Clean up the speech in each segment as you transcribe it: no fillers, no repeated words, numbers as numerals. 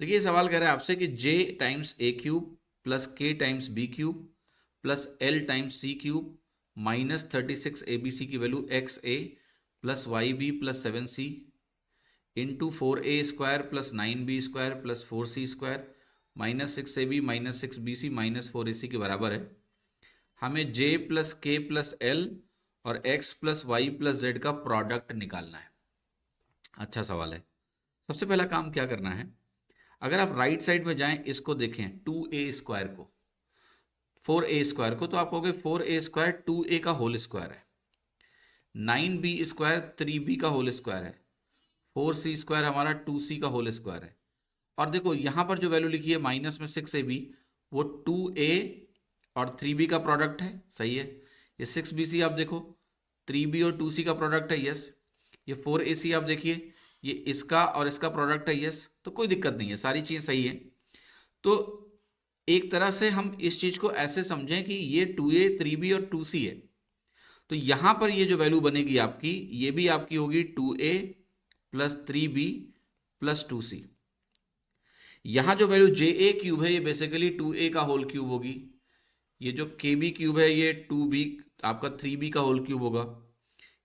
देखिए सवाल कह रहा है आपसे कि j times a cube plus k times b cube plus l times c cube minus 36 a b c की value x a plus y b plus 7 c into 4a² plus 9b² plus 4c² minus 6ab minus 6bc minus 4ac के बराबर है। हमें j plus के plus l और x plus Y plus z का product निकालना है। अच्छा सवाल है। सबसे पहला काम क्या करना है, अगर आप राइट साइड में जाएं, इसको देखें 2a² को 4a² को, तो आप कहोगे 4a² 2a का होल स्क्वायर है, 9b² 3b का होल स्क्वायर है, 4c² हमारा 2c का होल स्क्वायर है। और देखो यहां पर जो वैल्यू लिखी है माइनस में 6ab, वो 2a और 3b का प्रोडक्ट है, सही है। ये 6bc आप देखो 3b और 2c का प्रोडक्ट है, यस। ये 4ac आप देखिए, ये इसका और इसका प्रोडक्ट है, यस। तो कोई दिक्कत नहीं है, सारी चीज सही है। तो एक तरह से हम इस चीज को ऐसे समझें कि ये 2a 3b और 2c है, तो यहां पर ये जो वैल्यू बनेगी आपकी, ये भी आपकी होगी 2a plus 3b plus 2c। यहां जो वैल्यू जे ए क्यूब है, ये बेसिकली 2a का होल क्यूब होगी। ये जो के बी क्यूब है, ये 2b आपका 3b का होल क्यूब होगा,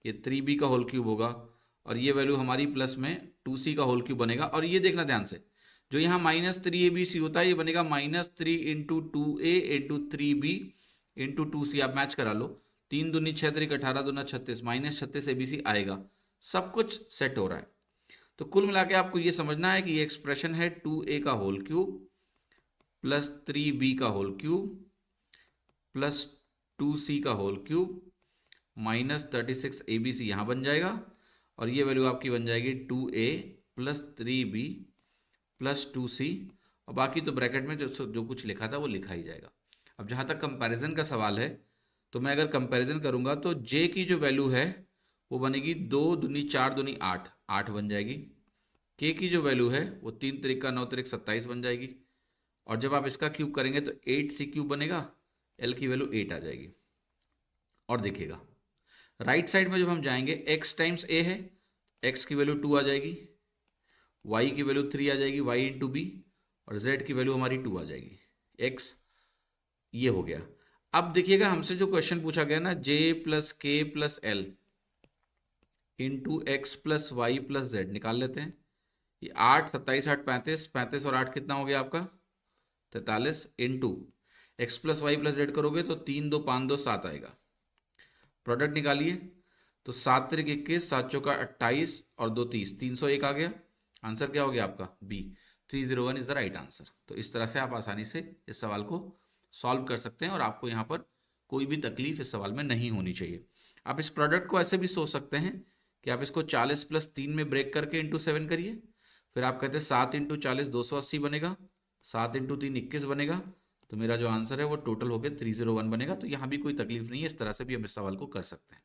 ये 3b का होल क्यूब होगा। और ये वैल्यू हमारी प्लस में 2c का होल क्यूब बनेगा। और ये देखना ध्यान से, जो यहाँ माइनस 3abc होता है, ये बनेगा minus 3 into 2a into 3b into 2c। आप मैच करा लो, 3 दूनी 6 तरीक 18 दूना 36, माइनस 36 abc आएगा। सब कुछ सेट हो रहा है। तो कुल मिला के आपको ये समझना है कि ये एक्सप्रेशन है 2a का होल क्यूब प्लस 3b का होल क्यूब प्लस 2c का होल क्यूब माइनस 36 abc यहाँ बन जाएगा। और ये वैल्यू आपकी बन जाएगी 2a plus 3b plus 2c, और बाकी तो ब्रैकेट में जो जो कुछ लिखा था वो लिखा ही जाएगा। अब जहाँ तक कंपैरिजन का सवाल है, तो मैं अगर कंपैरिजन करूँगा तो j की जो वैल्यू है वो बनेगी 2 दूनी 4 दूनी 8, 8 बन जाएगी। k की जो वैल्यू है वो 3 तरीक का 9 तरीक 27 बन जाएगी। और जब आप इसका क्यूब करेंगे तो 8c³ बनेगा, l की वैल्यू 8 आ जाएगी। और देखिएगा राइट साइड में जब हम जाएंगे, x टाइम्स a है, x की वैल्यू 2 आ जाएगी, y की वैल्यू 3 आ जाएगी, y इंटू बी, और z की वैल्यू हमारी 2 आ जाएगी, x। ये हो गया। अब देखिएगा हमसे जो क्वेश्चन पूछा गया ना, j प्लस के plus L into X plus Y plus Z निकाल लेते हैं। ये 8 27 8 35, 35 और 8 कितना हो गया आपका 43, into X plus Y plus Z करोगे तो 3 2 5 2 7 आएगा। प्रोडक्ट निकालिए तो 7 तरीक 21, 7 चौका 28 और 2 30, 301 आ गया। आंसर क्या हो गया आपका B, 301 is the right answer. तो इस तरह से आप आसानी से इस सवाल को सॉल्व कर सकते हैं और आपको यहाँ पर कोई भी तकलीफ इस सवाल में नहीं होनी चाहिए। आप इस प्रोडक्ट को ऐसे भी सोच सकते हैं कि आप इसको 40 प्लस 3 में ब्रेक करके इंटू 7 करिए, फिर आप कहते हैं 7 इंटू 40 280 बनेगा, 7 इंटू 3 21 बनेगा, तो मेरा जो आंसर है वो टोटल होकर 301 बनेगा। तो यहाँ भी कोई तकलीफ नहीं है, इस तरह से भी हम इस सवाल को कर सकते हैं।